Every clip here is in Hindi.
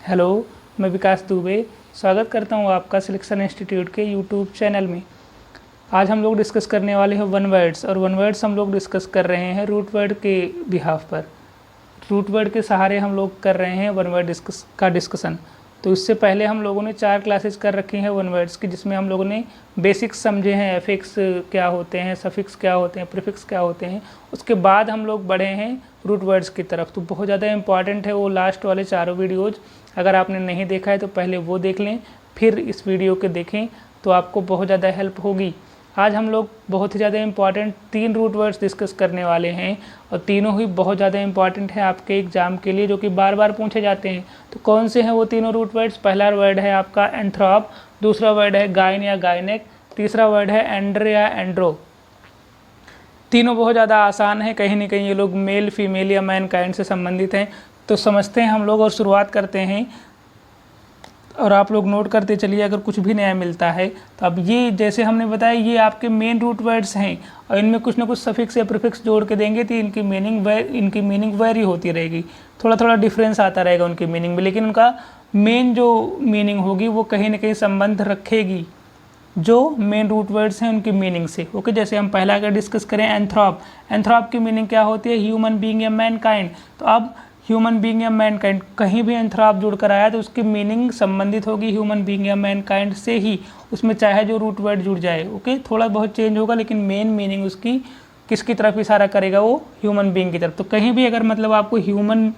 हेलो, मैं विकास दुबे स्वागत करता हूँ आपका सिलेक्शन इंस्टीट्यूट के यूट्यूब चैनल में। आज हम लोग डिस्कस करने वाले हैं वन वर्ड्स, और वन वर्ड्स हम लोग डिस्कस कर रहे हैं रूट वर्ड के बिहाफ पर। रूट वर्ड के सहारे हम लोग कर रहे हैं वन वर्ड डिस्कशन। तो इससे पहले हम लोगों ने 4 क्लासेस कर रखी हैं वन वर्ड्स की, जिसमें हम लोगों ने बेसिक्स समझे हैं, एफिक्स क्या होते हैं, सफिक्स क्या होते हैं, प्रीफिक्स क्या होते हैं। उसके बाद हम लोग बढ़े हैं रूट वर्ड्स की तरफ। तो बहुत ज़्यादा इंपॉर्टेंट है वो लास्ट वाले चारों वीडियोज़। अगर आपने नहीं देखा है तो पहले वो देख लें, फिर इस वीडियो के देखें, तो आपको बहुत ज़्यादा हेल्प होगी। आज हम लोग बहुत ही ज़्यादा इंपॉर्टेंट 3 रूट वर्ड्स डिस्कस करने वाले हैं, और तीनों ही बहुत ज़्यादा इंपॉर्टेंट है आपके एग्जाम के लिए, जो कि बार बार पूछे जाते हैं। तो कौन से हैं वो तीनों रूट वर्ड्स? पहला वर्ड है आपका एंथ्रोप, दूसरा वर्ड है गाइन या गाइनेक, तीसरा वर्ड है एंड्र या एंड्रो। तीनों बहुत ज़्यादा आसान है, कहीं ना कहीं ये लोग मेल, फीमेल या मैन काइंड से संबंधित हैं। तो समझते हैं हम लोग और शुरुआत करते हैं, और आप लोग नोट करते चलिए अगर कुछ भी नया मिलता है। तो अब ये जैसे हमने बताया, ये आपके मेन रूट वर्ड्स हैं, और इनमें कुछ ना कुछ सफिक्स या प्रीफिक्स जोड़ के देंगे तो इनकी मीनिंग वेरी होती रहेगी। थोड़ा थोड़ा डिफरेंस आता रहेगा उनकी मीनिंग में, लेकिन उनका मेन जो मीनिंग होगी वो कहीं ना कहीं संबंध रखेगी जो मेन रूट वर्ड्स हैं उनकी मीनिंग से। ओके, जैसे हम पहला अगर डिस्कस करें एंथ्रोप, एंथ्रोप की मीनिंग क्या होती है? ह्यूमन बीइंग या मैन काइंड। तो अब ह्यूमन बीइंग या मैन काइंड, कहीं भी एंथ्रोप जुड़कर आया तो उसकी मीनिंग संबंधित होगी ह्यूमन बीइंग या मैन काइंड से ही, उसमें चाहे जो रूट वर्ड जुड़ जाए। ओके, थोड़ा बहुत चेंज होगा, लेकिन मेन मीनिंग उसकी किसकी तरफ इशारा करेगा? वो ह्यूमन बीइंग की तरफ। तो कहीं भी अगर मतलब आपको ह्यूमन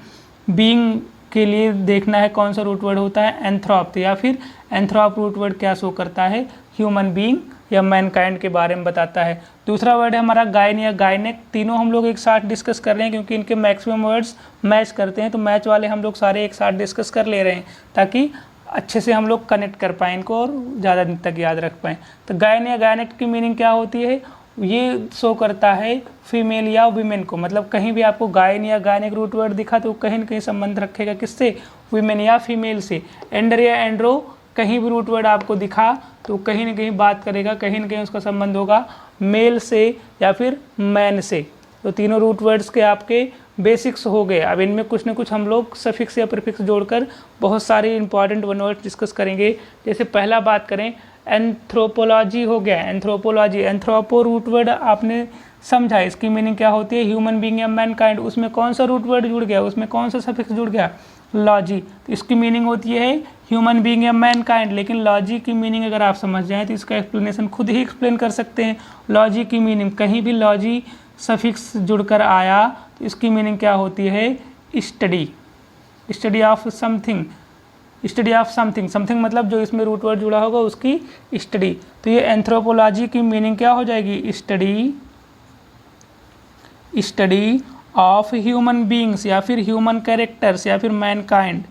बीइंग के लिए देखना है कौन सा रूट वर्ड होता है, एंथ्रोप, या फिर एंथ्रोप रूट वर्ड क्या शो करता है? ह्यूमन बीइंग या मैनकाइंड के बारे में बताता है। दूसरा वर्ड है हमारा गाइन या गाइनेक। तीनों हम लोग एक साथ डिस्कस कर रहे हैं क्योंकि इनके मैक्सिमम वर्ड्स मैच करते हैं, तो मैच वाले हम लोग सारे एक साथ डिस्कस कर ले रहे हैं ताकि अच्छे से हम लोग कनेक्ट कर पाएँ इनको और ज़्यादा दिन तक याद रख पाएँ। तो गाइन या गाइनेक की मीनिंग क्या होती है? ये शो करता है फीमेल या वीमेन को। मतलब कहीं भी आपको गाइन या गाइनेक रूट वर्ड दिखा तो कहीं न कहीं संबंध रखेगा किससे? वीमेन या फीमेल से। एंडर या एंड्रो, कहीं भी रूट वर्ड आपको दिखा तो कहीं ना कहीं बात करेगा, कहीं ना कहीं उसका संबंध होगा मेल से या फिर मैन से। तो तीनों रूट वर्ड्स के आपके बेसिक्स हो गए। अब इनमें कुछ ना कुछ हम लोग सफिक्स या प्रीफिक्स जोड़कर बहुत सारे इंपॉर्टेंट वन वर्ड्स डिस्कस करेंगे। जैसे पहला बात करें, एंथ्रोपोलॉजी हो गया। एंथ्रोपोलॉजी, एंथ्रोपो रूट वर्ड आपने समझा, इसकी मीनिंग क्या होती है? ह्यूमन बीइंग या मैनकाइंड। उसमें कौन सा रूट वर्ड जुड़ गया? उसमें कौन सा सफिक्स जुड़ गया? लॉजी। तो इसकी मीनिंग होती है ह्यूमन बीइंग या मैनकाइंड। लेकिन लॉजी की मीनिंग अगर आप समझ जाएं तो इसका एक्सप्लेनेशन खुद ही एक्सप्लेन कर सकते हैं। लॉजी की मीनिंग, कहीं भी लॉजी सफिक्स जुड़कर आया तो इसकी मीनिंग क्या होती है? Study, study of something, study of something. Something मतलब जो इसमें रूट वर्ड जुड़ा होगा उसकी स्टडी। तो ये एंथ्रोपोलॉजी की मीनिंग क्या हो जाएगी? स्टडी ऑफ ह्यूमन बीइंग्स या फिर ह्यूमन कैरेक्टर्स या फिर मैनकाइंड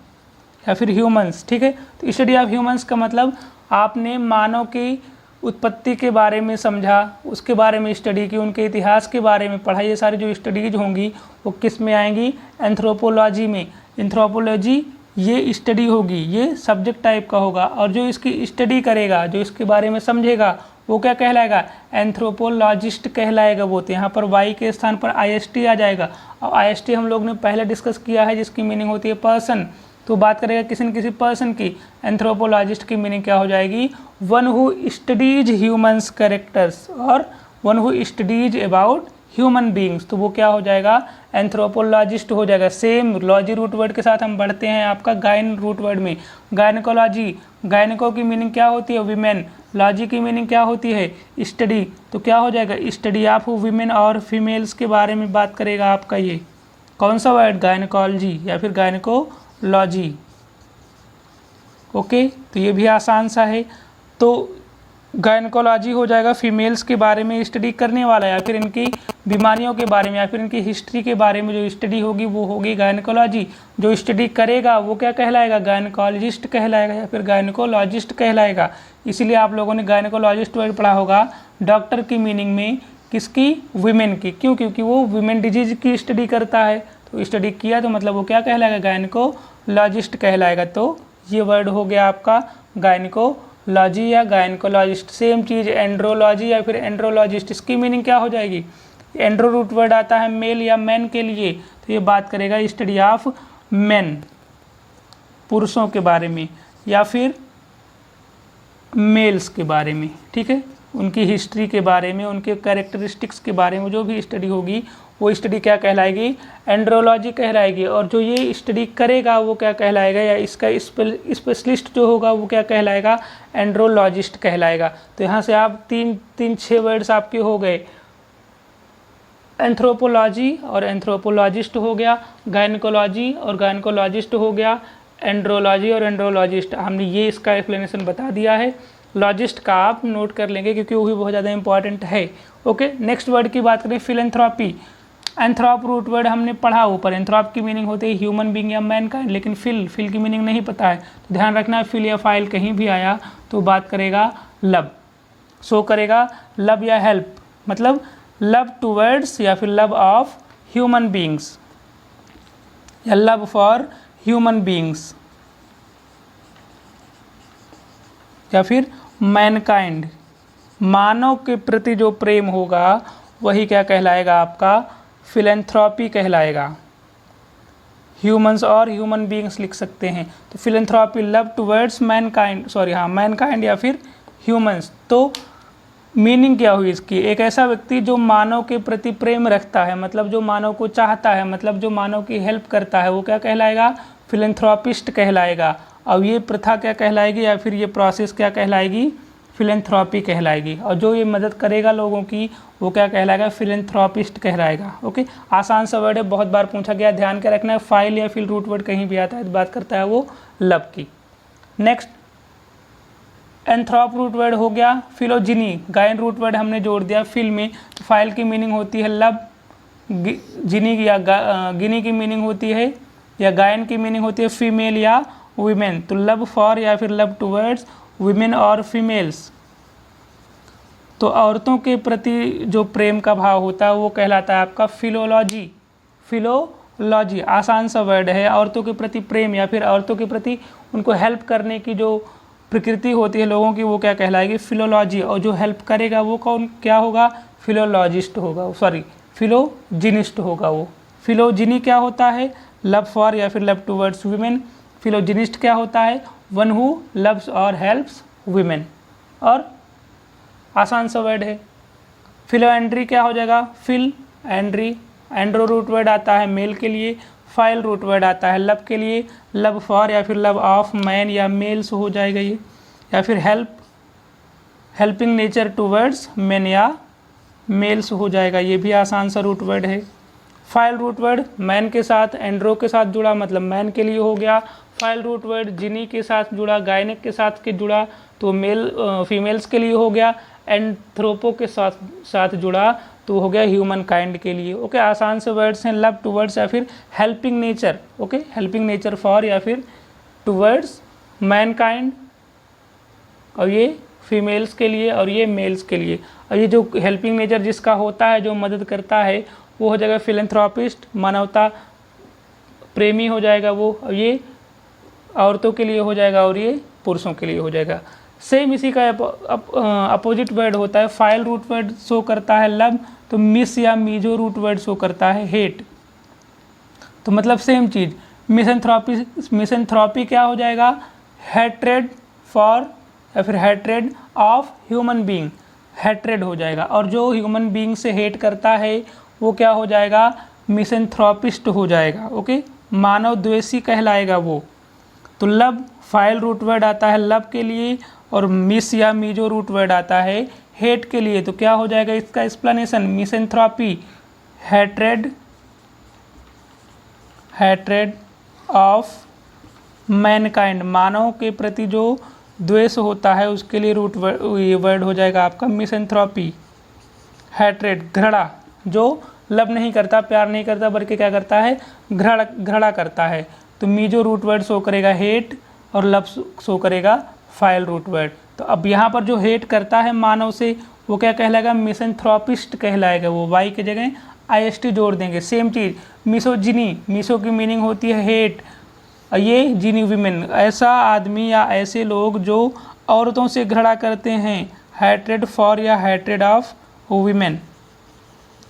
या फिर ह्यूमंस। ठीक है, तो स्टडी ऑफ ह्यूमंस का मतलब आपने मानव की उत्पत्ति के बारे में समझा, उसके बारे में स्टडी की, उनके इतिहास के बारे में पढ़ा। ये सारी जो स्टडीज होंगी वो किस में आएंगी? एंथ्रोपोलॉजी में। एंथ्रोपोलॉजी ये स्टडी होगी, ये सब्जेक्ट टाइप का होगा, और जो इसकी स्टडी करेगा, जो इसके बारे में समझेगा, वो क्या कहलाएगा? एंथ्रोपोलॉजिस्ट कहलाएगा वो। तो यहाँ पर वाई के स्थान पर IST आ जाएगा। और IST हम लोग ने पहले डिस्कस किया है, जिसकी मीनिंग होती है पर्सन। तो बात करेगा किसी न किसी पर्सन की। एंथ्रोपोलॉजिस्ट की मीनिंग क्या हो जाएगी? One who studies humans characters और one who studies about human beings. तो वो क्या हो जाएगा? एंथ्रोपोलॉजिस्ट हो जाएगा। सेम लॉजी रूट वर्ड के साथ हम बढ़ते हैं आपका गाइन रूट वर्ड में। गायनिकोलॉजी, गायनिको की मीनिंग क्या होती है? वीमेन। लॉजी की मीनिंग क्या होती है? स्टडी। तो क्या हो जाएगा? स्टडी ऑफ वीमेन और फीमेल्स के बारे में बात करेगा आपका ये कौन सा वर्ड? गायनिकोलॉजी या फिर गायनिकोलॉजी। ओके, तो ये भी आसान सा है। तो गायनिकोलॉजी हो जाएगा फीमेल्स के बारे में स्टडी करने वाला, या फिर इनकी बीमारियों के बारे में या फिर इनकी हिस्ट्री के बारे में जो स्टडी होगी वो होगी गायनिकोलॉजी। जो स्टडी करेगा वो क्या कहलाएगा? गायनिकोलॉजिस्ट कहलाएगा या फिर गायनिकोलॉजिस्ट कहलाएगा। इसीलिए आप लोगों ने गायनिकोलॉजिस्ट वर्ड पढ़ा होगा डॉक्टर की मीनिंग में, किसकी? वीमेन की। क्यों? क्योंकि वो वीमेन डिजीज की स्टडी करता है। तो स्टडी किया तो मतलब वो क्या कहलाएगा? गायनिकोलॉजिस्ट कहलाएगा। तो ये वर्ड हो गया आपका गायनिकोलॉजी या गायनिकोलॉजिस्ट। सेम चीज़ एंड्रोलॉजी या फिर एंड्रोलॉजिस्ट, इसकी मीनिंग क्या हो जाएगी? एंड्रो रूट वर्ड आता है मेल या मैन के लिए, तो ये बात करेगा स्टडी ऑफ मैन। पुरुषों के बारे में या फिर मेल्स के बारे में, ठीक है, उनकी हिस्ट्री के बारे में, उनके कैरेक्टरिस्टिक्स के बारे में जो भी स्टडी होगी वो स्टडी क्या कहलाएगी, एंड्रोलॉजी कहलाएगी। और जो ये स्टडी करेगा वो क्या कहलाएगा, या इसका स्पेशलिस्ट जो होगा वो क्या कहलाएगा, एंड्रोलॉजिस्ट कहलाएगा। तो यहाँ से आप तीन 6 वर्ड्स आपके हो गए, एंथ्रोपोलॉजी और एंथ्रोपोलॉजिस्ट हो गया, गायनिकोलॉजी और गायनिकोलॉजिस्ट हो गया, एंड्रोलॉजी और एंड्रोलॉजिस्ट। हमने ये इसका एक्सप्लेनेशन बता दिया है। लॉजिस्ट का आप नोट कर लेंगे क्योंकि वो भी बहुत ज़्यादा इंपॉर्टेंट है। ओके, नेक्स्ट वर्ड की बात करें, फिलैंथ्रोपी। एंथ्रोप रूट वर्ड हमने पढ़ा ऊपर, एंथ्रोप की मीनिंग होती है ह्यूमन बीइंग या मैनकाइंड, लेकिन फिल की मीनिंग नहीं पता है तो ध्यान रखना, फिल या फाइल कहीं भी आया तो बात करेगा लव, शो करेगा लव या हेल्प, मतलब लव टूवर्ड्स या फिर लव ऑफ ह्यूमन बीइंग्स या लव फॉर ह्यूमन बीइंग्स या फिर मैनकाइंड, मानव के प्रति जो प्रेम होगा वही क्या कहलाएगा, आपका फिलैंथ्रोपी कहलाएगा। ह्यूमंस और ह्यूमन बीइंग्स लिख सकते हैं, तो philanthropy love towards Mankind, Mankind या फिर ह्यूमंस। तो मीनिंग क्या हुई इसकी, एक ऐसा व्यक्ति जो मानव के प्रति प्रेम रखता है, मतलब जो मानव को चाहता है, मतलब जो मानव की हेल्प करता है, वो क्या कहलाएगा, फिलैंथ्रोपिस्ट कहलाएगा। अब ये प्रथा क्या कहलाएगी या फिर ये प्रोसेस क्या कहलाएगी, फिलैंथ्रोपी कहलाएगी। और जो ये मदद करेगा लोगों की वो क्या कहलाएगा, फिलैंथ्रोपिस्ट कहलाएगा। ओके, आसान सा वर्ड है, बहुत बार पूछा गया, ध्यान के रखना है। फाइल या फिल रूट वर्ड कहीं भी आता है तो बात करता है वो लव की। नेक्स्ट, एंथ्रोप रूट वर्ड हो गया, फिलोजिनी, गायन रूट वर्ड हमने जोड़ दिया फिल में, तो फाइल की मीनिंग होती है लव, जिनी या गिनी की मीनिंग होती है या गायन की मीनिंग होती है फीमेल या वीमेन, तो लव फॉर या फिर लव टुवर्ड्स वीमेन और फीमेल्स। तो औरतों के प्रति जो प्रेम का भाव होता है वो कहलाता है आपका फिलोलॉजी। फिलोलॉजी आसान सा वर्ड है, औरतों के प्रति प्रेम या फिर औरतों के प्रति उनको हेल्प करने की जो प्रकृति होती है लोगों की वो क्या कहलाएगी, फिलोलॉजी। और जो हेल्प करेगा वो कौन क्या होगा, फिलोलॉजिस्ट होगा, फिलोजिनिस्ट होगा वो। फिलोजिनी क्या होता है, लव फॉर या फिर लव टुवर्ड्स वीमेन। फिलोजिनिस्ट क्या होता है, वन हु लव्स और हेल्प्स वीमेन। और आसान सा वर्ड है। फिलोएंड्री क्या हो जाएगा, phil andry, andro root word आता है मेल के लिए, फाइल रूट वर्ड आता है लव के लिए, लव फॉर या फिर लव ऑफ मैन या मेल्स हो जाएगा ये, या फिर हेल्पिंग नेचर टूवर्ड्स मैन या मेल्स हो जाएगा, ये भी आसान सा रूट वर्ड है। फाइल रूट वर्ड मैन के साथ एंड्रो के साथ जुड़ा, मतलब मैन के लिए हो गया। फाइल रूट वर्ड जिनी के साथ जुड़ा, गायनिक के साथ के जुड़ा तो फीमेल्स के लिए हो गया। एंथ्रोपो के साथ जुड़ा तो हो गया ह्यूमन काइंड के लिए। ओके, आसान से वर्ड्स हैं, लव टुवर्ड्स या फिर helping nature. Okay, helping nature for या फिर टुवर्ड्स मैन काइंड, और ये फीमेल्स के लिए और ये मेल्स के लिए। और ये जो हेल्पिंग नेचर जिसका होता है, जो मदद करता है, वो हो जाएगा फिलैंथ्रोपिस्ट, मानवता प्रेमी हो जाएगा वो। और ये औरतों के लिए हो जाएगा और ये पुरुषों के लिए हो जाएगा। सेम इसी का अपोजिट वर्ड होता है। फाइल रूट वर्ड शो करता है लव, तो मिस या मीजो रूट वर्ड शो करता है हेट। तो मतलब सेम चीज़। मिसैंथ्रोपी क्या हो जाएगा, हैट्रेड फॉर या फिर hatred of human being, hatred हो जाएगा। और जो ह्यूमन बीइंग से हेट करता है वो क्या हो जाएगा, मिसैंथ्रोपिस्ट हो जाएगा। ओके, मानव द्वेषी कहलाएगा वो। तो लव फाइल रूट वर्ड आता है लव के लिए, और मिस या मीजो रूट वर्ड आता है हेट के लिए। तो क्या हो जाएगा इसका explanation, misanthropy hatred of mankind, मानव के प्रति जो द्वेष होता है उसके लिए रूट ये वर्ड हो जाएगा आपका मिसैंथ्रोपी। हैट्रेड घृणा, जो लव नहीं करता, प्यार नहीं करता, बल्कि क्या करता है, घृणा करता है। तो मीजो रूट वर्ड शो करेगा हेट और लव शो करेगा फाइल रूट वर्ड। तो अब यहाँ पर जो हेट करता है मानव से वो क्या कहलाएगा, मिसैंथ्रोपिस्ट कहलाएगा वो। वाई की जगह IST जोड़ देंगे। सेम चीज़ मिसोजिनी, मिसो की मीनिंग होती है हेट, ये जिनी वीमेन, ऐसा आदमी या ऐसे लोग जो औरतों से घृणा करते हैं। हैट्रेड फॉर या हैट्रेड ऑफ वीमेन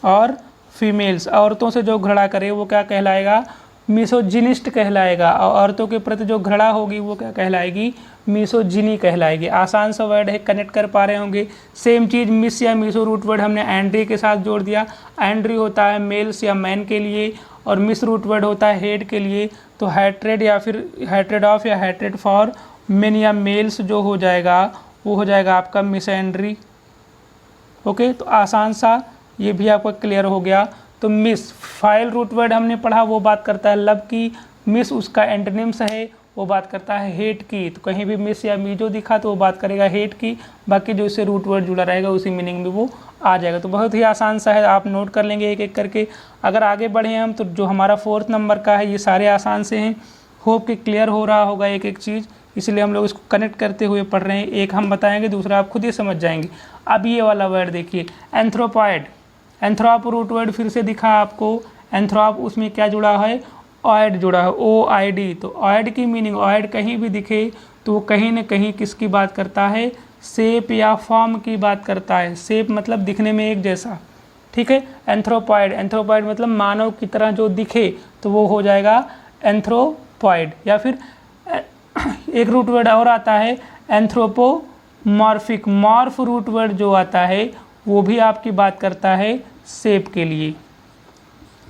और फीमेल्स, औरतों से जो घृणा करे वो क्या कहलाएगा, मिसोजिनिस्ट कहलाएगा, और औरतों के प्रति जो घृणा होगी वो क्या कहलाएगी, मिसोजिनी कहलाएगी। आसान सा वर्ड है, कनेक्ट कर पा रहे होंगे। सेम चीज़ मिस या मिसो रूट वर्ड हमने एंड्री के साथ जोड़ दिया। एंड्री होता है मेल्स या मैन के लिए, और मिस रूट वर्ड होता है हेड के लिए। तो हैट्रेड या फिर हैट्रेड ऑफ या हैट्रेड फॉर मेन या मेल्स जो हो जाएगा वो हो जाएगा आपका मिसएंड्री। ओके, तो आसान सा ये भी आपका क्लियर हो गया। तो मिस फाइल रूट वर्ड हमने पढ़ा, वो बात करता है लव की। मिस उसका एंटोनिम्स है, वो बात करता है हेट की। तो कहीं भी मिस या मीजो दिखा तो वो बात करेगा हेट की, बाकी जो इससे रूट वर्ड जुड़ा रहेगा उसी मीनिंग में वो आ जाएगा। तो बहुत ही आसान सा है, आप नोट कर लेंगे एक एक करके। अगर आगे बढ़े हम तो जो हमारा 4th नंबर का है ये सारे आसान से हैं। होप कि क्लियर हो रहा होगा एक एक चीज़, इसलिए हम लोग इसको कनेक्ट करते हुए पढ़ रहे हैं। एक हम बताएंगे, दूसरा आप खुद ही समझ जाएंगे। अब ये वाला वर्ड देखिए, एंथ्रोपॉइड। एंथ्रोप रूट वर्ड फिर से दिखा आपको। एंथ्रोप उसमें क्या जुड़ा है, ऑयड जुड़ा है, OID। तो ऑयड की मीनिंग, ऑयड कहीं भी दिखे तो वो कहीं न कहीं किसकी बात करता है, शेप या फॉर्म की बात करता है। शेप मतलब दिखने में एक जैसा, ठीक है। एंथ्रोपॉइड, एंथ्रोपॉइड मतलब मानव की तरह जो दिखे तो वो हो जाएगा एंथ्रोपॉइड। या फिर एक रूट वर्ड और आता है एंथ्रोपोमॉर्फिक। मॉर्फ रूट वर्ड जो आता है वो भी आपकी बात करता है शेप के लिए।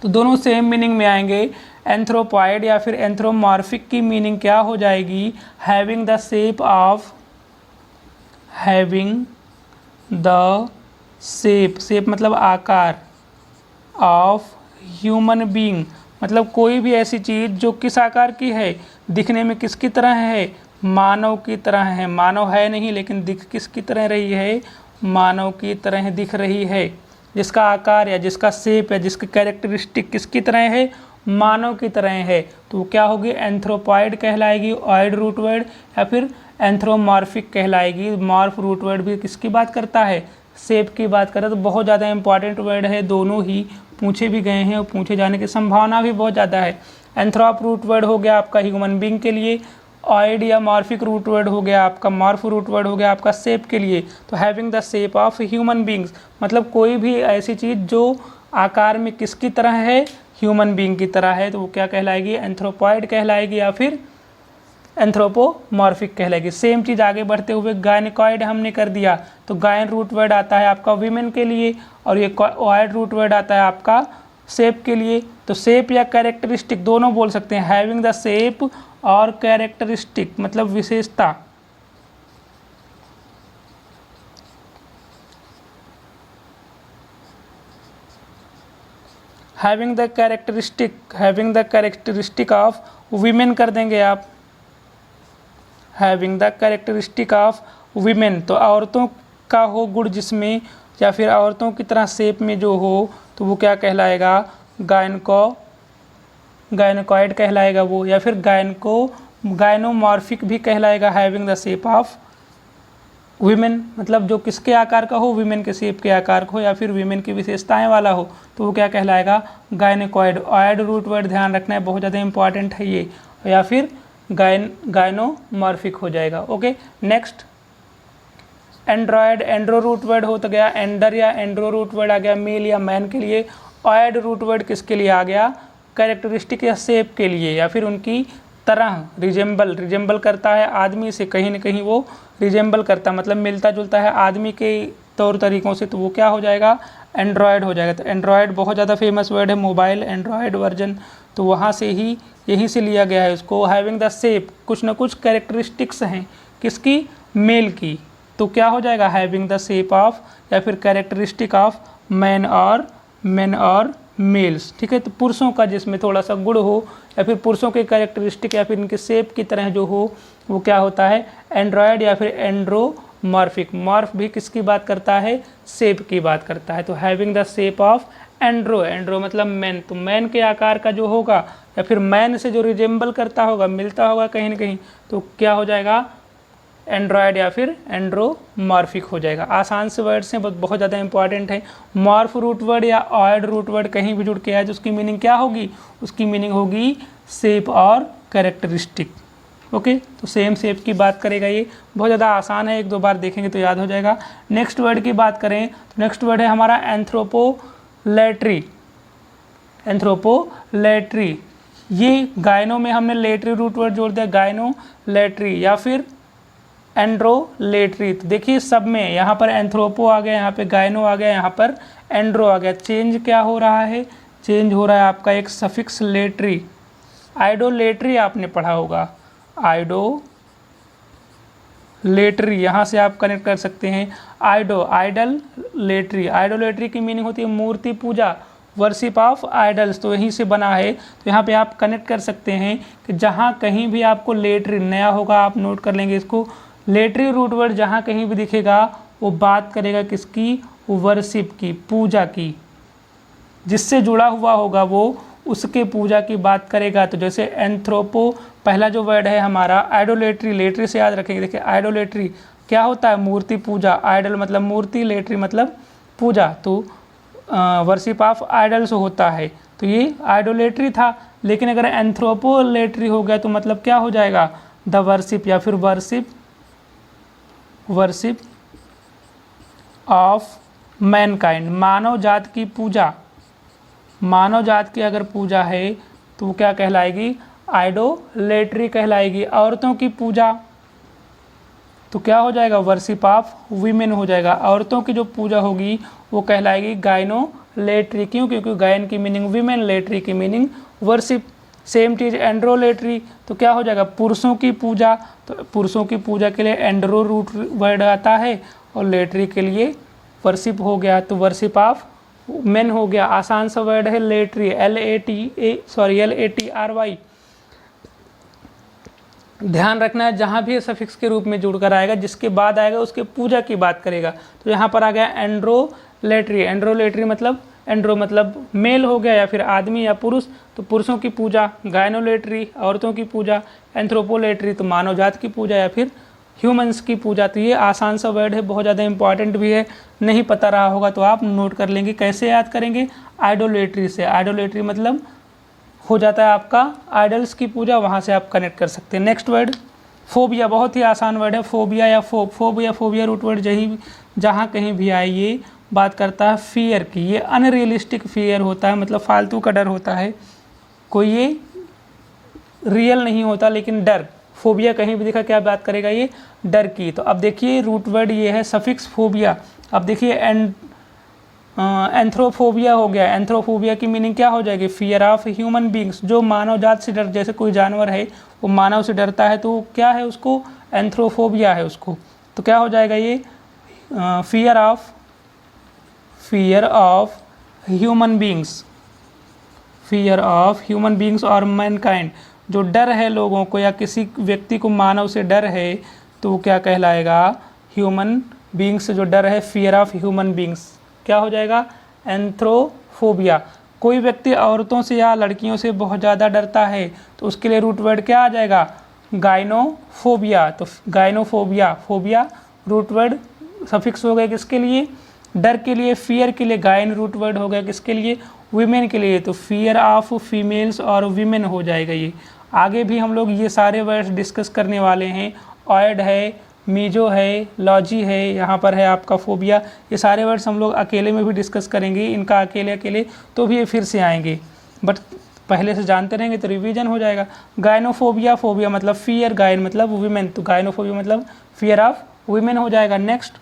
तो दोनों सेम मीनिंग में आएंगे। एंथ्रोपॉइड या फिर एंथ्रोमॉर्फिक की मीनिंग क्या हो जाएगी, having the shape of, having the shape, shape मतलब आकार, ऑफ ह्यूमन बीइंग मतलब कोई भी ऐसी चीज़ जो किस आकार की है, दिखने में किसकी तरह है, मानव की तरह है। मानव है नहीं लेकिन दिख किसकी तरह रही है, मानव की तरह दिख रही है। जिसका आकार या जिसका शेप है, जिसकी कैरेक्टरिस्टिक किसकी तरह है, मानव की तरह है, तो वो क्या होगी, एंथ्रोपॉइड कहलाएगी, ऑयड रूट वर्ड, या फिर एंथ्रोमॉर्फिक कहलाएगी। मॉर्फ रूट वर्ड भी किसकी बात करता है, शेप की बात करता है। तो बहुत ज़्यादा इंपॉर्टेंट वर्ड है, दोनों ही पूछे भी गए हैं और पूछे जाने की संभावना भी बहुत ज़्यादा है। एंथ्रोप रूट वर्ड हो गया आपका ह्यूमन बींग के लिए, ऑयड या मॉर्फिक रूट वर्ड हो गया आपका, मॉर्फ रूट वर्ड हो गया आपका शेप के लिए। तो having the shape of human beings मतलब कोई भी ऐसी चीज़ जो आकार में किसकी तरह है, ह्यूमन बींग की तरह है, तो वो क्या कहलाएगी, एंथ्रोपॉइड कहलाएगी या फिर एंथ्रोपोमॉर्फिक कहलाएगी। सेम चीज़ आगे बढ़ते हुए गायनिकॉइड हमने कर दिया, तो गायन रूट वर्ड आता है आपका वीमेन के लिए, और ये ऑयड रूट वर्ड आता है आपका शेप के लिए। तो शेप या कैरेक्टरिस्टिक दोनों बोल सकते हैं, हैविंग द शेप और कैरेक्टरिस्टिक मतलब विशेषता। Having the characteristic of women कर देंगे आप, having the characteristic of women. तो औरतों का हो गुण जिसमें, या फिर औरतों की तरह शेप में जो हो, तो वो क्या कहलाएगा, गायनकॉइड कहलाएगा वो, या फिर गायनोमॉर्फिक भी कहलाएगा। Having the shape of women मतलब जो किसके आकार का हो, वीमेन के शेप के आकार का हो, या फिर वीमेन की विशेषताएं वाला हो, तो वो क्या कहलाएगा, गायनकॉइड। ऑयड रूट वर्ड ध्यान रखना है, बहुत ज़्यादा इंपॉर्टेंट है ये, या फिर गायनोमॉर्फिक हो जाएगा। Okay, next android, andro root word हो तो गया, एंडर या एंड्रो रूट वर्ड आ गया मेल या मैन के लिए। ऑयड रूट वर्ड किसके लिए आ गया, कैरेक्टरिस्टिक या शेप के लिए, या फिर उनकी तरह, रिजेंबल करता है आदमी से, कहीं न कहीं वो रिजेंबल करता मतलब मिलता जुलता है आदमी के तौर तरीक़ों से, तो वो क्या हो जाएगा, एंड्रॉयड हो जाएगा। तो एंड्रॉयड बहुत ज़्यादा फेमस वर्ड है, मोबाइल एंड्रॉयड वर्जन, तो वहाँ से ही यहीं से लिया गया है उसको। हैविंग द शेप कुछ ना कुछ कैरेक्टरिस्टिक्स हैं किसकी, मेल की, तो क्या हो जाएगा, हैविंग द शेप ऑफ या फिर कैरेक्टरिस्टिक ऑफ मैन और मेल्स। ठीक है, तो पुरुषों का जिसमें थोड़ा सा गुण हो, या फिर पुरुषों के कैरेक्टरिस्टिक या फिर इनके शेप की तरह जो हो, वो क्या होता है, एंड्रॉयड या फिर एंड्रोमॉर्फिक। मॉर्फ भी किसकी बात करता है, शेप की बात करता है। तो having the shape of andro मतलब मैन, तो मैन के आकार का जो होगा या फिर मैन से जो रिजेंबल करता होगा, मिलता होगा कहीं ना कहीं, तो क्या हो जाएगा, एंड्रॉयड या फिर एंड्रोमॉर्फिक हो जाएगा। आसान से वर्ड्स हैं, बहुत ज़्यादा इंपॉर्टेंट है। मॉर्फ रूट वर्ड या ऑयड रूट वर्ड कहीं भी जुड़ के आए तो उसकी मीनिंग क्या होगी, उसकी मीनिंग होगी शेप और कैरेक्टरिस्टिक। ओके, तो सेम शेप की बात करेगा, ये बहुत ज़्यादा आसान है, एक दो बार देखेंगे तो याद हो जाएगा। नेक्स्ट वर्ड की बात करें तो नेक्स्ट वर्ड है हमारा एंथ्रोपोलैट्री। ये गायनो में हमने लेटरी रूट वर्ड जोड़ दिया, गायनो लेटरी या फिर एंड्रोलेटरी। तो देखिए सब में यहाँ पर एंथ्रोपो आ गया, यहाँ पे गायनो आ गया, यहाँ पर एंड्रो आ गया। चेंज क्या हो रहा है, चेंज हो रहा है आपका एक सफिक्स लेटरी। आइडोलेटरी आपने पढ़ा होगा, आइडोलेटरी यहाँ से आप कनेक्ट कर सकते हैं। आइडल लेटरी, आइडोलेटरी की मीनिंग होती है मूर्ति पूजा, वर्शिप ऑफ आइडल्स, तो यहीं से बना है। तो यहाँ पे आप कनेक्ट कर सकते हैं कि जहाँ कहीं भी आपको लेटरी नया होगा आप नोट कर लेंगे इसको। लेटरी रूट वर्ड जहाँ कहीं भी दिखेगा वो बात करेगा किसकी, वर्शिप की, पूजा की, जिससे जुड़ा हुआ होगा वो उसके पूजा की बात करेगा। तो जैसे एंथ्रोपो पहला जो वर्ड है हमारा, आइडोलेटरी, लेटरी से याद रखेंगे। देखिए आइडोलेटरी क्या होता है, मूर्ति पूजा, आइडल मतलब मूर्ति, लेटरी मतलब पूजा, तो वर्शिप ऑफ आइडल्स होता है। तो ये आइडोलेटरी था। लेकिन अगर एंथ्रोपोलेटरी हो गया तो मतलब क्या हो जाएगा, द वर्शिप या फिर वर्शिप ऑफ मैनकाइंड, मानव जात की पूजा। मानव जात की अगर पूजा है तो वो क्या कहलाएगी, आइडोलेटरी कहलाएगी। औरतों की पूजा तो क्या हो जाएगा, वर्शिप ऑफ वीमेन हो जाएगा। औरतों की जो पूजा होगी वो कहलाएगी गायनोलेटरी। क्यों, क्योंकि गायन की मीनिंग वीमेन, लेटरी की मीनिंग वर्शिप। सेम चीज़ एंड्रोलेटरी तो क्या हो जाएगा, पुरुषों की पूजा। तो पुरुषों की पूजा के लिए एंड्रो रूट वर्ड आता है और लेटरी के लिए वर्शिप हो गया, तो वर्शिप ऑफ मेन हो गया। आसान सा वर्ड है लेटरी, LATRY। ध्यान रखना है जहाँ भी सफिक्स के रूप में जुड़कर आएगा, जिसके बाद आएगा उसके पूजा की बात करेगा। तो यहाँ पर आ गया एंड्रोलेटरी। एंड्रोलेटरी मतलब एंड्रो मतलब मेल हो गया या फिर आदमी या पुरुष, तो पुरुषों की पूजा। गायनोलेटरी औरतों की पूजा। एंथ्रोपोलेटरी तो मानव जात की पूजा या फिर ह्यूमंस की पूजा। तो ये आसान सा वर्ड है, बहुत ज़्यादा इंपॉर्टेंट भी है, नहीं पता रहा होगा तो आप नोट कर लेंगे। कैसे याद करेंगे, आइडोलेटरी से। आइडोलेटरी मतलब हो जाता है आपका आइडल्स की पूजा, वहाँ से आप कनेक्ट कर सकते हैं। नेक्स्ट वर्ड फोबिया, बहुत ही आसान वर्ड है। फोबिया या फोबिया रूट वर्ड जहाँ कहीं भी आए ये बात करता है फियर की। ये अनरियलिस्टिक फियर होता है, मतलब फालतू का डर होता है, कोई ये रियल नहीं होता लेकिन डर। फोबिया कहीं भी दिखा क्या बात करेगा, ये डर की। तो अब देखिए रूट वर्ड ये है सफिक्स फोबिया। अब देखिए एंथ्रोफोबिया हो गया। एंथ्रोफोबिया की मीनिंग क्या हो जाएगी, फियर ऑफ ह्यूमन बींग्स, जो मानव जात से डर, जैसे कोई जानवर है वो मानव से डरता है तो क्या है, उसको एंथ्रोफोबिया है उसको। तो क्या हो जाएगा ये, fear of human beings, fear of human beings और मैनकाइंड, जो डर है लोगों को या किसी व्यक्ति को मानव से डर है तो वो क्या कहलाएगा, ह्यूमन बींग्स से जो डर है, फियर ऑफ ह्यूमन बींग्स क्या हो जाएगा, एंथ्रोफोबिया। कोई व्यक्ति औरतों से या लड़कियों से बहुत ज़्यादा डरता है तो उसके लिए रूट वर्ड क्या आ जाएगा, गायनोफोबिया। तो गायनोफोबिया, फोबिया रूट वर्ड सफिक्स हो गया किसके लिए, डर के लिए। फियर के लिए गायन रूट वर्ड हो गया किसके लिए, वीमेन के लिए। तो फियर ऑफ फीमेल्स और वीमेन हो जाएगा ये। आगे भी हम लोग ये सारे वर्ड्स डिस्कस करने वाले हैं। ऑयड है, मीजो है, लॉजी है, यहाँ पर है आपका फोबिया। ये सारे वर्ड्स हम लोग अकेले में भी डिस्कस करेंगे, इनका अकेले तो भी ये फिर से आएंगे, बट पहले से जानते रहेंगे तो रिवीजन हो जाएगा। गायनोफोबिया, फोबिया मतलब फियर, गायन मतलब वीमेन, तो गायनोफोबिया मतलब फियर ऑफ वीमेन हो जाएगा। नेक्स्ट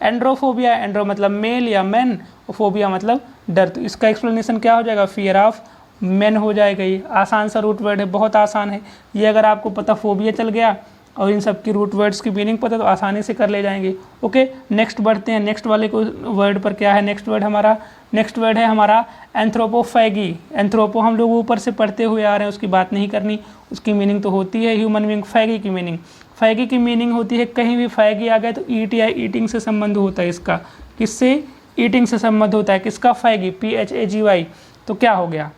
एंड्रोफोबिया, एंड्रो मतलब मेल या मैन, फोबिया मतलब डर। तो इसका एक्सप्लेनेशन क्या हो जाएगा, फियर ऑफ मैन हो जाएगा। ये आसान सा रूट वर्ड है, बहुत आसान है ये। अगर आपको पता फोबिया चल गया और इन सब की रूट वर्ड्स की मीनिंग पता तो आसानी से कर ले जाएंगे। ओके नेक्स्ट बढ़ते हैं, नेक्स्ट वाले को वर्ड पर क्या है, नेक्स्ट वर्ड है हमारा एंथ्रोपोफैगी। एंथ्रोपो हम लोग ऊपर से पढ़ते हुए आ रहे हैं, उसकी बात नहीं करनी, उसकी मीनिंग तो होती है ह्यूमन बीइंग। फैगी की मीनिंग होती है, कहीं भी फैगी आ गया तो ईट या ईटिंग से संबंध होता है इसका। किससे, ईटिंग से संबंध होता है। किसका, फैगी, PHAGY। तो क्या हो गया,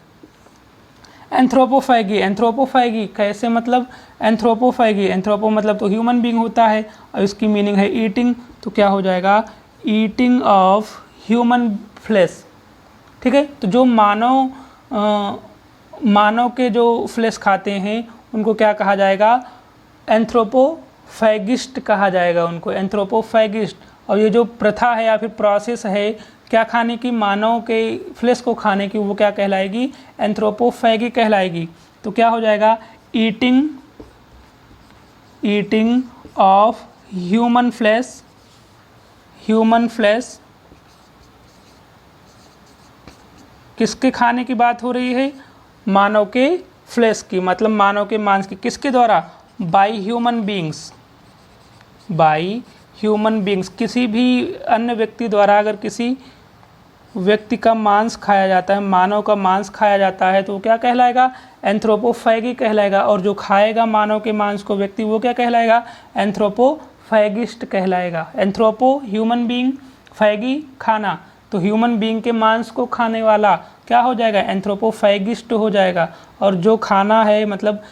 एंथ्रोपोफैगी कैसे, मतलब एंथ्रोपोफैगी, एंथ्रोपो मतलब तो ह्यूमन बीइंग होता है और इसकी मीनिंग है ईटिंग। तो क्या हो जाएगा, ईटिंग ऑफ ह्यूमन फ्लेश। ठीक है, तो जो मानव के जो फ्लेश खाते हैं उनको क्या कहा जाएगा, एंथ्रोपोफैगिस्ट कहा जाएगा उनको, एंथ्रोपोफैगिस्ट। और ये जो प्रथा है या फिर प्रोसेस है क्या खाने की, मानव के फ्लेश को खाने की, वो क्या कहलाएगी, एंथ्रोपोफैगी कहलाएगी। तो क्या हो जाएगा, ईटिंग ऑफ ह्यूमन फ्लैश किसके खाने की बात हो रही है, मानव के फ्लैश की, मतलब मानव के मांस की, किसके द्वारा, बाय ह्यूमन बींग्स, किसी भी अन्य व्यक्ति द्वारा अगर किसी व्यक्ति का मांस खाया जाता है, मानव का मांस खाया जाता है, तो वो क्या कहलाएगा, एंथ्रोपोफैगी कहलाएगा। और जो खाएगा मानव के मांस को व्यक्ति, वो क्या कहलाएगा, एंथ्रोपोफैगिस्ट कहलाएगा। एंथ्रोपो ह्यूमन बीइंग, फैगी खाना, तो ह्यूमन बीइंग के मांस को खाने वाला क्या हो जाएगा, एंथ्रोपोफैगिस्ट हो जाएगा। और जो खाना है मतलब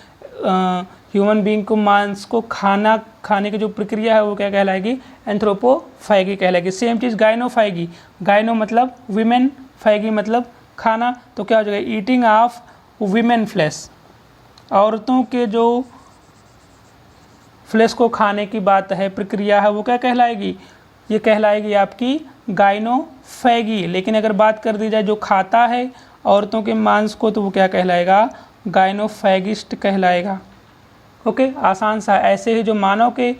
ह्यूमन बीइंग को मांस को खाने की जो प्रक्रिया है वो क्या कहलाएगी, एंथ्रोपोफैगी कहलाएगी। सेम चीज़ गाइनोफैगी, गाइनो मतलब वीमेन, फैगी मतलब खाना, तो क्या हो जाएगा, ईटिंग ऑफ वीमेन फ्लैश, औरतों के जो फ्लैश को खाने की बात है, प्रक्रिया है, वो क्या कहलाएगी, ये कहलाएगी आपकी गाइनोफैगी। लेकिन अगर बात कर दी जाए जो खाता है औरतों के मांस को, तो वो क्या कहलाएगा, गाइनोफैगिस्ट कहलाएगा। ओके, आसान सा। ऐसे ही जो मानव के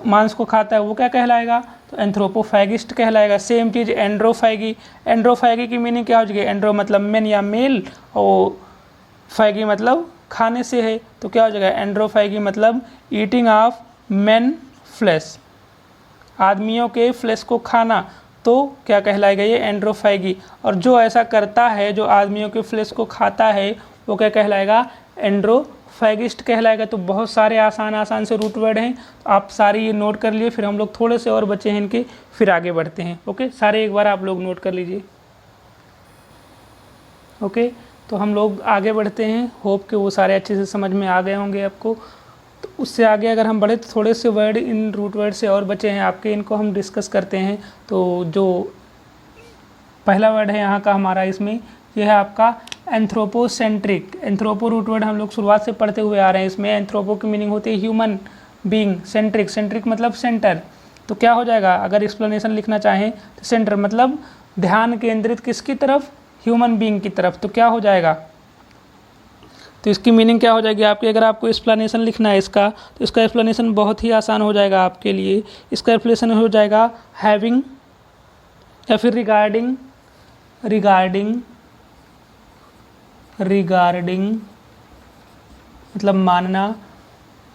मांस को खाता है वो क्या कहलाएगा, तो एंथ्रोपोफैगिस्ट कहलाएगा। सेम चीज़ एंड्रोफैगी की मीनिंग क्या हो जाएगी, एंड्रो मतलब मेन या मेल, और फैगी मतलब खाने से है, तो क्या हो जाएगा, एंड्रोफैगी मतलब ईटिंग ऑफ मेन फ्लैश, आदमियों के फ्लैश को खाना, तो क्या कहलाएगा, ये एंड्रोफैगी। और जो ऐसा करता है, जो आदमियों के फ्लैश को खाता है, वो क्या कहलाएगा, एंड्रोफैगिस्ट कहलाएगा। तो बहुत सारे आसान से रूट वर्ड हैं, तो आप सारे ये नोट कर लिए, फिर हम लोग थोड़े से और बचे हैं इनके, फिर आगे बढ़ते हैं। ओके, सारे एक बार आप लोग नोट कर लीजिए। ओके, तो हम लोग आगे बढ़ते हैं। होप कि वो सारे अच्छे से समझ में आ गए होंगे आपको। तो उससे आगे अगर हम बढ़े तो थोड़े से वर्ड इन रूट वर्ड से और बचे हैं आपके, इनको हम डिस्कस करते हैं। तो जो पहला वर्ड है यहाँ का हमारा, इसमें यह है आपका एंथ्रोपोसेंट्रिक। एंथ्रोपो रूट वर्ड हम लोग शुरुआत से पढ़ते हुए आ रहे हैं। इसमें एंथ्रोपो की मीनिंग होती है ह्यूमन बीइंग, सेंट्रिक मतलब सेंटर। तो क्या हो जाएगा, अगर एक्सप्लेनेशन लिखना चाहें तो सेंटर मतलब ध्यान केंद्रित किसकी तरफ, ह्यूमन बीइंग की तरफ। तो क्या हो जाएगा, तो इसकी मीनिंग क्या हो जाएगी आपकी, अगर आपको एक्सप्लेनेशन लिखना है इसका, तो इसका एक्सप्लेनेशन बहुत ही आसान हो जाएगा आपके लिए। इसका एक्सप्लेनेशन हो जाएगा हैविंग या फिर रिगार्डिंग मतलब मानना,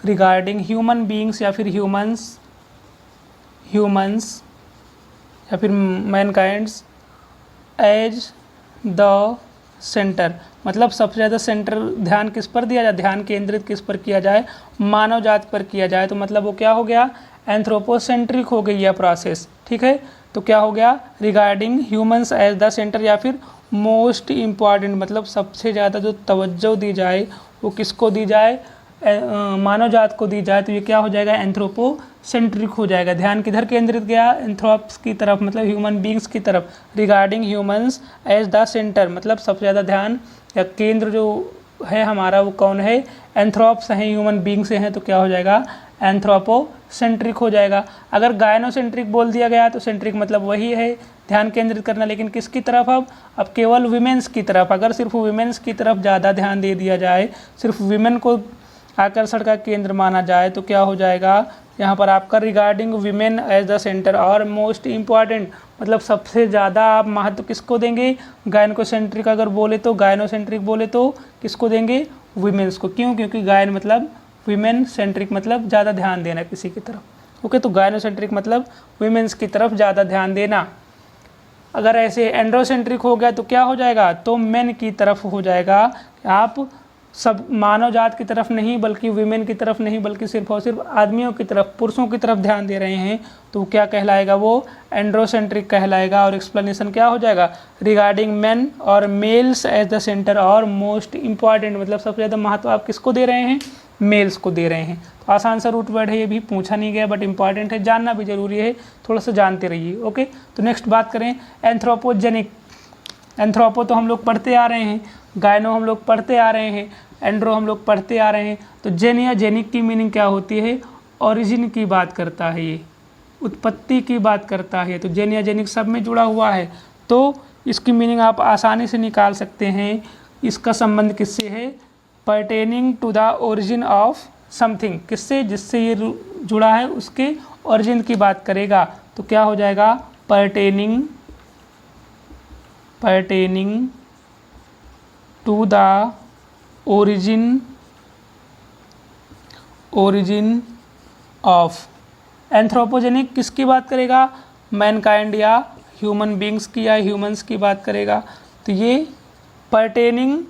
रिगार्डिंग ह्यूमन बीइंग्स या फिर ह्यूमंस या फिर मैनकाइंड्स एज द सेंटर, मतलब सबसे ज़्यादा सेंटर ध्यान किस पर दिया जाए, ध्यान केंद्रित किस पर किया जाए, मानव जाति पर किया जाए। तो मतलब वो क्या हो गया, एंथ्रोपोसेंट्रिक हो गई यह प्रोसेस। ठीक है, तो क्या हो गया, regarding humans as the centre या फिर मोस्ट इम्पॉर्टेंट, मतलब सबसे ज़्यादा जो तवज्जो दी जाए वो किसको दी जाए, मानव जात को दी जाए। तो ये क्या हो जाएगा, एंथ्रोपोसेंट्रिक हो जाएगा। ध्यान किधर केंद्रित गया, एंथ्रोप्स की तरफ, मतलब ह्यूमन बींग्स की तरफ। Regarding humans as the centre, मतलब सबसे ज़्यादा ध्यान या केंद्र जो है हमारा वो कौन है, एंथ्रोप्स हैं, ह्यूमन बींग से हैं। तो क्या हो जाएगा, एंथ्रोपोसेंट्रिक हो जाएगा। अगर गायनोसेंट्रिक बोल दिया गया तो सेंट्रिक मतलब वही है ध्यान केंद्रित करना, लेकिन किसकी तरफ, अब केवल वीमेंस की तरफ। अगर सिर्फ वीमेंस की तरफ ज़्यादा ध्यान दे दिया जाए, सिर्फ वीमेन को आकर्षण का केंद्र माना जाए, तो क्या हो जाएगा यहाँ पर आपका regarding women as the centre और मोस्ट इम्पॉर्टेंट, मतलब सबसे ज़्यादा आप महत्व किसको देंगे, गायनोसेंट्रिक अगर बोले तो, गायनोसेंट्रिक बोले तो किसको देंगे, वीमेंस को। क्यों, क्योंकि गायन मतलब वीमेन, सेंट्रिक मतलब ज़्यादा ध्यान देना किसी की तरफ। ओके, तो गायनोसेंट्रिक मतलब वीमेंस की तरफ ज़्यादा ध्यान देना। अगर ऐसे एंड्रोसेंट्रिक हो गया तो क्या हो जाएगा, तो मेन की तरफ हो जाएगा। आप सब मानव जात की तरफ नहीं, बल्कि वीमेन की तरफ नहीं, बल्कि सिर्फ और सिर्फ आदमियों की तरफ, पुरुषों की तरफ ध्यान दे रहे हैं, तो क्या कहलाएगा, वो एंड्रोसेंट्रिक कहलाएगा। और एक्सप्लेनेशन क्या हो जाएगा, रिगार्डिंग मेन और मेल्स एज द सेंटर और मोस्ट इम्पॉर्टेंट, मतलब सबसे ज़्यादा महत्व आप किसको दे रहे हैं, मेल्स को दे रहे हैं। तो आसान सा रूट वर्ड है, ये भी पूछा नहीं गया बट इंपॉर्टेंट है, जानना भी जरूरी है, थोड़ा सा जानते रहिए। ओके, तो नेक्स्ट बात करें एंथ्रोपोजेनिक। एंथ्रोपो तो हम लोग पढ़ते आ रहे हैं, गायनो हम लोग पढ़ते आ रहे हैं, एंड्रो हम लोग पढ़ते आ रहे हैं। तो जेन या जेनिक की मीनिंग क्या होती है, ओरिजिन की बात करता है, ये उत्पत्ति की बात करता है। तो जेन या जेनिक सब में जुड़ा हुआ है, तो इसकी मीनिंग आप आसानी से निकाल सकते हैं इसका संबंध किससे है? Pertaining to the origin of something, किससे? जिससे ये जुड़ा है उसके ओरिजिन की बात करेगा। तो क्या हो जाएगा? Pertaining to the origin of. Anthropogenic किसकी बात करेगा? मैनकाइंड या ह्यूमन बींग्स की या ह्यूमंस की बात करेगा। तो ये pertaining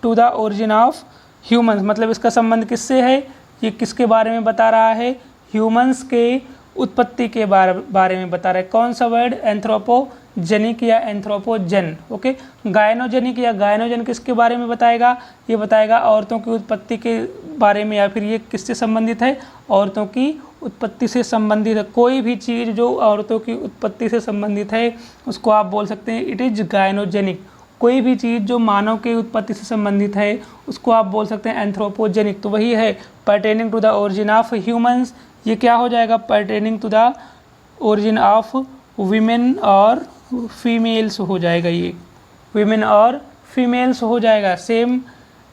to the origin of humans, मतलब इसका संबंध किससे है? ये किसके बारे में बता रहा है? ह्यूमंस के उत्पत्ति के बारे में बता रहा है। कौन सा वर्ड? एंथ्रोपोजेनिक या एंथ्रोपोजन। ओके, गायनोजेनिक या गायनोजन किसके बारे में बताएगा? ये बताएगा औरतों की उत्पत्ति के बारे में, या फिर ये किससे संबंधित है? औरतों की उत्पत्ति से संबंधित है। कोई भी चीज़ जो औरतों की उत्पत्ति से संबंधित है उसको आप बोल सकते हैं इट इज गायनोजेनिक। कोई भी चीज़ जो मानव की उत्पत्ति से संबंधित है उसको आप बोल सकते हैं एंथ्रोपोजेनिक। तो वही है pertaining to the origin of humans. ये क्या हो जाएगा? Pertaining to the origin of women और फीमेल्स हो जाएगा। ये वीमेन और फीमेल्स हो जाएगा। सेम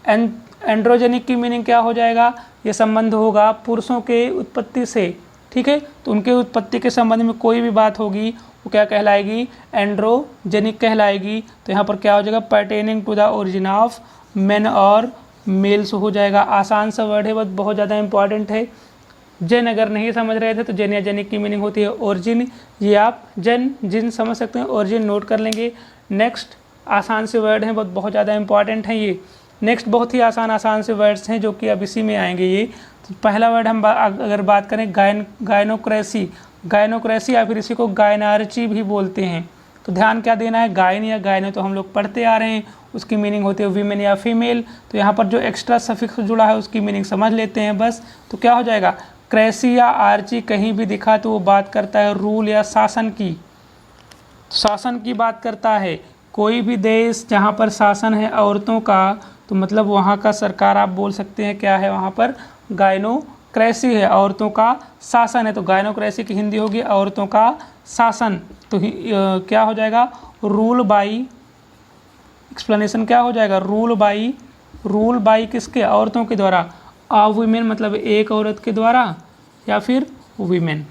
एंड्रोजेनिक की मीनिंग क्या हो जाएगा? ये संबंध होगा पुरुषों के उत्पत्ति से, ठीक है। तो उनके उत्पत्ति के संबंध में कोई भी बात होगी वो क्या कहलाएगी? एंड्रोजेनिक कहलाएगी। तो यहाँ पर क्या हो जाएगा? Pertaining to the origin of men और मेल्स हो जाएगा। आसान सा वर्ड है, बस बहुत ज़्यादा इंपॉर्टेंट है। जन अगर नहीं समझ रहे थे तो जन या जनिक की मीनिंग होती है ओरिजिन। ये आप जन जिन समझ सकते हैं, ओरिजिन नोट कर लेंगे। नेक्स्ट आसान से वर्ड हैं, बहुत ज़्यादा इंपॉर्टेंट हैं ये। नेक्स्ट बहुत ही आसान से वर्ड्स हैं जो कि अब इसी में आएंगे ये। तो पहला वर्ड हम अगर बात करें गायनोक्रेसी, गायनोक्रेसी या फिर इसी को गायनार्ची भी बोलते हैं। तो ध्यान क्या देना है? गायन या गायनो तो हम लोग पढ़ते आ रहे हैं, उसकी मीनिंग होती है वीमेन या फीमेल। तो यहाँ पर जो एक्स्ट्रा सफिक्स जुड़ा है उसकी मीनिंग समझ लेते हैं बस। तो क्या हो जाएगा? क्रेसी या आर्ची कहीं भी दिखा तो वो बात करता है रूल या शासन की, शासन की बात करता है। कोई भी देश जहाँ पर शासन है औरतों का, तो मतलब वहाँ का सरकार आप बोल सकते हैं क्या है? वहाँ पर गायनोक्रेसी है, औरतों का शासन है। तो गायनोक्रेसी की हिंदी होगी औरतों का शासन। तो क्या हो जाएगा? रूल बाई, एक्सप्लेनेशन क्या हो जाएगा? रूल बाई किसके? औरतों के द्वारा। आ वुमेन मतलब एक औरत के द्वारा, या फिर वीमेन,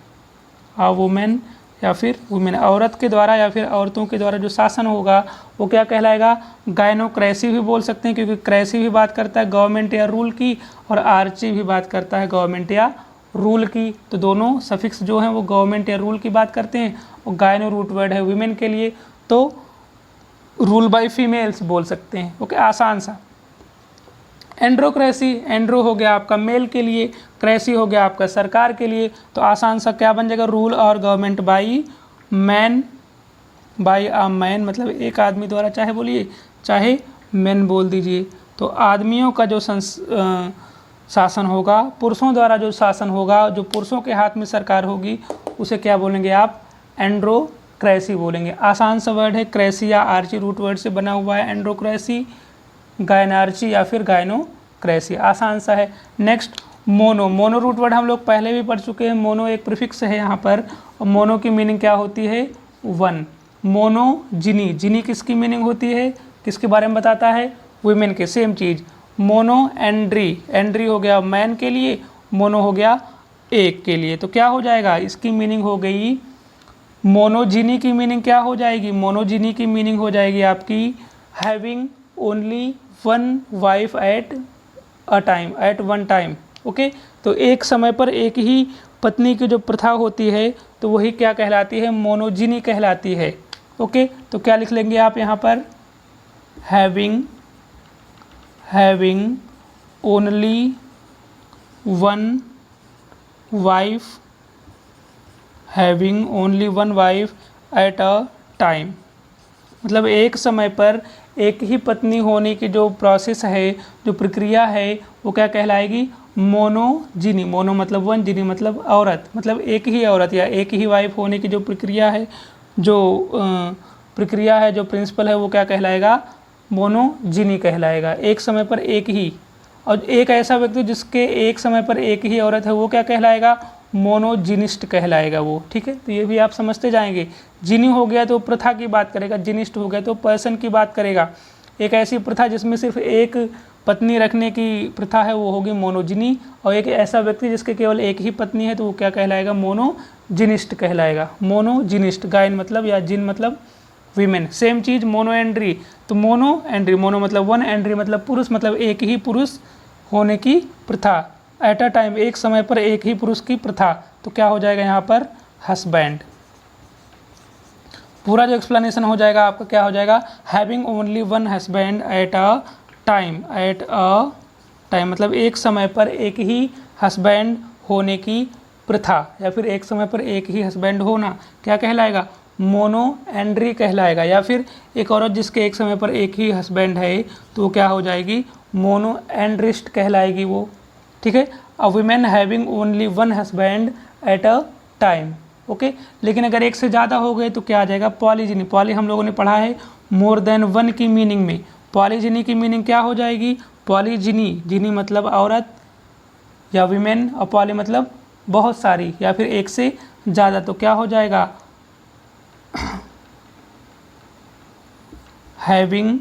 आ वुमेन या फिर वुमेन, औरत के द्वारा या फिर औरतों के द्वारा जो शासन होगा वो क्या कहलाएगा? गायनोक्रेसी भी बोल सकते हैं, क्योंकि क्रेसी भी बात करता है गवर्नमेंट या रूल की, और आर्ची भी बात करता है गवर्नमेंट या रूल की। तो दोनों सफिक्स जो हैं वो गवर्नमेंट या रूल की बात करते हैं, और गायनो रूट वर्ड है वीमेन के लिए, तो रूल बाय फीमेल्स बोल सकते हैं। ओके, आसान सा। एंड्रोक्रेसी, एंड्रो हो गया आपका मेल के लिए, क्रेसी हो गया आपका सरकार के लिए। तो आसान सा क्या बन जाएगा? रूल और government by man, by a man मतलब एक आदमी द्वारा, चाहे बोलिए चाहे मैन बोल दीजिए। तो आदमियों का जो शासन होगा, पुरुषों द्वारा जो शासन होगा, जो पुरुषों के हाथ में सरकार होगी, उसे क्या बोलेंगे आप? एंड्रोक्रेसी बोलेंगे। आसान सा वर्ड है, क्रेसी या आर्ची रूट वर्ड से बना हुआ है। एंड्रोक्रेसी, गायनार्ची या फिर गायनोक्रेसी, आसान सा है। Next mono, mono root word हम लोग पहले भी पढ़ चुके हैं। मोनो एक प्रीफिक्स है यहाँ पर, और मोनो की मीनिंग क्या होती है? वन। मोनो जिनी, जिनी किसकी मीनिंग होती है? किसके बारे में बताता है? वुमेन के। सेम चीज़। मोनो एंड्री, एंड्री हो गया मैन के लिए, मोनो हो गया एक के लिए। तो क्या हो जाएगा? इसकी मीनिंग हो गई मोनोजिनी की मीनिंग क्या हो जाएगी? मोनोजिनी की मीनिंग हो जाएगी आपकी having only one wife at a time, at one time. Okay, तो एक समय पर एक ही पत्नी की जो प्रथा होती है तो वही क्या कहलाती है? मोनोजिनी कहलाती है। ओके, तो क्या लिख लेंगे आप यहाँ पर? Having only one wife, having only one wife at a time, मतलब एक समय पर एक ही पत्नी होने की जो प्रोसेस है, जो प्रक्रिया है, वो क्या कहलाएगी? मोनोजिनी। मोनो मतलब वन, जिनी मतलब औरत, मतलब एक ही औरत या एक ही वाइफ होने की जो प्रक्रिया है, जो प्रिंसिपल है, वो क्या कहलाएगा? मोनोजिनी कहलाएगा। एक समय पर एक ही, और एक ऐसा व्यक्ति जिसके एक समय पर एक ही औरत है वो क्या कहलाएगा? मोनोजिनिस्ट कहलाएगा वो। ठीक है, तो ये भी आप समझते जाएंगे। जिनी हो गया तो प्रथा की बात करेगा, जिनिस्ट हो गया तो पर्सन की बात करेगा। एक ऐसी प्रथा जिसमें सिर्फ एक पत्नी रखने की प्रथा है वो होगी मोनोजिनी, और एक ऐसा व्यक्ति जिसके केवल एक ही पत्नी है तो वो क्या कहलाएगा, मोनोजिनिस्ट कहलाएगा। मोनोजिनिस्ट, गायन मतलब या जिन मतलब वीमेन। सेम चीज़ मोनो एंड्री, तो मोनो एंड्री, मोनो मतलब वन, एंड्री मतलब पुरुष, मतलब एक ही पुरुष होने की प्रथा। एट अ टाइम, एक समय पर एक ही पुरुष की प्रथा, तो क्या हो जाएगा यहाँ पर, हस्बैंड। पूरा जो एक्सप्लेनेशन हो जाएगा आपका क्या हो जाएगा, having only one husband at a time. Eight a time मतलब एक समय पर एक ही हस्बैंड होने की प्रथा, या फिर एक समय पर एक ही हस्बैंड होना क्या कहलाएगा, मोनो एंड्री कहलाएगा। या फिर एक औरत जिसके एक समय पर एक ही हस्बैंड है तो वो क्या हो जाएगी, मोनो एंड्रिस्ट कहलाएगी वो, ठीक है। A woman having only one husband at a time, okay. लेकिन अगर एक से ज़्यादा हो गए तो क्या आ जाएगा, पॉलीजिनी। पॉली हम लोगों ने पढ़ा है मोर देन वन की मीनिंग में, पॉलीजिनी की मीनिंग क्या हो जाएगी, पॉलीजिनी, जिनी मतलब औरत या विमेन, और पॉली मतलब बहुत सारी या फिर एक से ज़्यादा, तो क्या हो जाएगा, having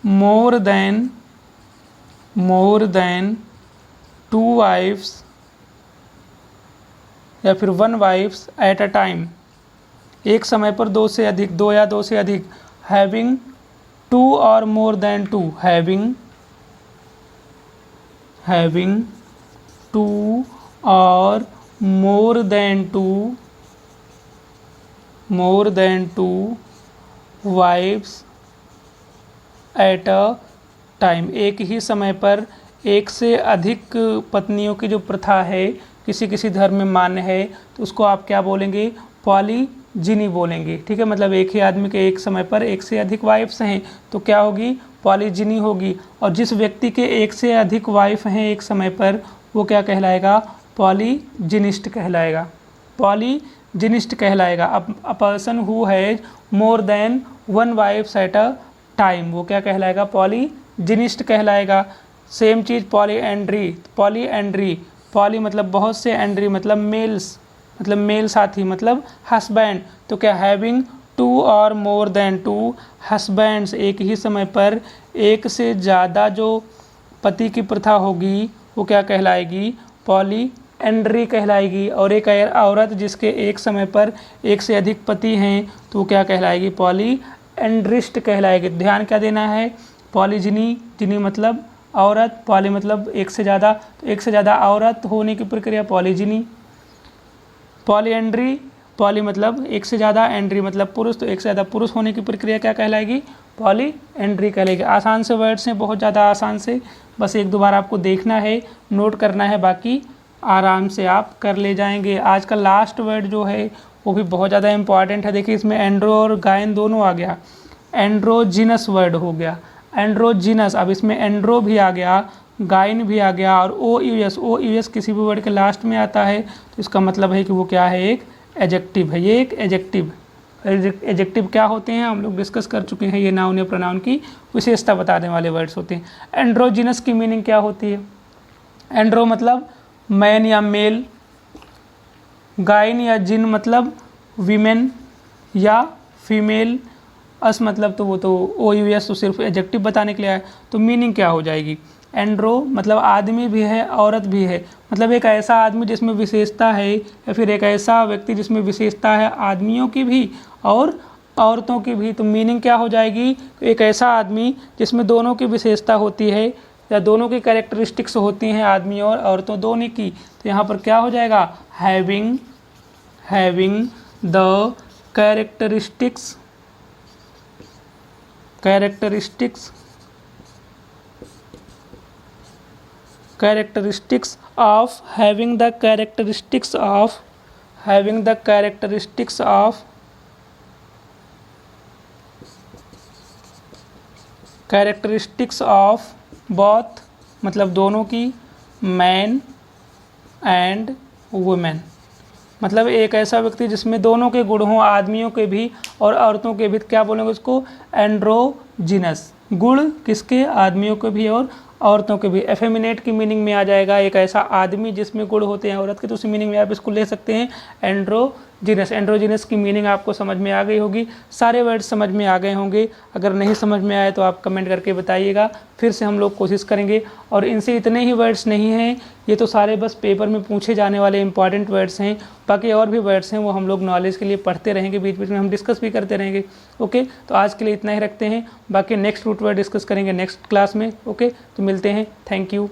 more than two wives या फिर one wives at a time, एक समय पर दो से अधिक, दो या दो से अधिक। हैविंग टू और more than two, having two और more than two wives at a time, एक ही समय पर एक से अधिक पत्नियों की जो प्रथा है किसी किसी धर्म में मान्य है, तो उसको आप क्या बोलेंगे, पॉलीजिनी बोलेंगे, ठीक है। मतलब एक ही आदमी के एक समय पर एक से अधिक वाइफ्स हैं तो क्या होगी, पॉलीजिनी होगी। और जिस व्यक्ति के एक से अधिक वाइफ हैं एक समय पर वो क्या कहलाएगा, पॉलीजिनिस्ट कहलाएगा, पॉलीजिनिस्ट कहलाएगा। A person who has more than one wives at a time, वो क्या कहलाएगा, पॉलीजिनिस्ट कहलाएगा। सेम चीज़ पॉलीएंड्री, पॉली मतलब बहुत से, एंड्री मतलब मेल्स, मतलब मेल साथी मतलब हस्बैंड, तो क्या हैविंग टू और मोर देन टू हस्बैंड्स, एक ही समय पर एक से ज़्यादा जो पति की प्रथा होगी वो क्या कहलाएगी, पॉलीएंड्री कहलाएगी। और एक औरत जिसके एक समय पर एक से अधिक पति हैं तो वो क्या कहलाएगी, पॉलीएंड्रिस्ट कहलाएगी। ध्यान क्या देना है, पॉलीजिनी, जिनी मतलब औरत, पॉली मतलब एक से ज़्यादा, तो एक से ज़्यादा औरत होने की प्रक्रिया पॉलीजिनी। पॉलीएंड्री, पॉली मतलब एक से ज़्यादा, एंड्री मतलब पुरुष, तो एक से ज़्यादा पुरुष होने की प्रक्रिया क्या कहलाएगी, पॉलीएंड्री कहलाएगी। आसान से वर्ड्स हैं, बहुत ज़्यादा आसान से, बस एक दो बार आपको देखना है, नोट करना है, बाकी आराम से आप कर ले जाएंगे। आज का लास्ट वर्ड जो है वो भी बहुत ज़्यादा इंपॉर्टेंट है। देखिए इसमें एंड्रो और गायन दोनों आ गया, एंड्रोजिनस वर्ड हो गया, एंड्रोजिनस। अब इसमें एंड्रो भी आ गया, गायन भी आ गया, और ओ यू एस किसी भी वर्ड के लास्ट में आता है तो इसका मतलब है कि वो क्या है, एक एडजेक्टिव है। ये एक एडजेक्टिव क्या होते हैं हम लोग डिस्कस कर चुके हैं, ये नाउन या प्रोनाउन की विशेषता बताने वाले वर्ड्स होते हैं। एंड्रोजिनस की मीनिंग क्या होती है, एंड्रो मतलब मैन या मेल, गायन या जिन मतलब वीमेन या फीमेल, अस मतलब तो वो तो ओ यू एस तो सिर्फ एडजेक्टिव बताने के लिए है। तो मीनिंग क्या हो जाएगी, एंड्रो मतलब आदमी भी है औरत भी है, मतलब एक ऐसा आदमी जिसमें विशेषता है, या फिर एक ऐसा व्यक्ति जिसमें विशेषता है आदमियों की भी और औरतों की भी। तो मीनिंग क्या हो जाएगी, एक ऐसा आदमी जिसमें दोनों की विशेषता होती है या दोनों की कैरेक्टरिस्टिक्स होती हैं, आदमियों और औरतों दोनों की। तो यहाँ पर क्या हो जाएगा, having the characteristics of having the characteristics of both मतलब दोनों की, मैन एंड वुमेन, मतलब एक ऐसा व्यक्ति जिसमें दोनों के गुण हों, आदमियों के भी और औरतों के भी। क्या बोलेंगे उसको, एंड्रोजिनस। गुण किसके, आदमियों के भी और औरतों के भी। एफेमिनेट की मीनिंग में आ जाएगा एक ऐसा आदमी जिसमें गुण होते हैं औरत के, तो उसी मीनिंग में आप इसको ले सकते हैं जीनस। एंड्रोजीनस की मीनिंग आपको समझ में आ गई होगी, सारे वर्ड्स समझ में आ गए होंगे। अगर नहीं समझ में आए तो आप कमेंट करके बताइएगा, फिर से हम लोग कोशिश करेंगे। और इनसे इतने ही वर्ड्स नहीं हैं, ये तो सारे बस पेपर में पूछे जाने वाले इंपॉर्टेंट वर्ड्स हैं। बाकी और भी वर्ड्स हैं वो हम लोग नॉलेज के लिए पढ़ते रहेंगे, बीच बीच में हम डिस्कस भी करते रहेंगे। ओके, तो आज के लिए इतना ही रखते हैं, बाकी नेक्स्ट रूट वर्ड डिस्कस करेंगे नेक्स्ट क्लास में। ओके, तो मिलते हैं, थैंक यू।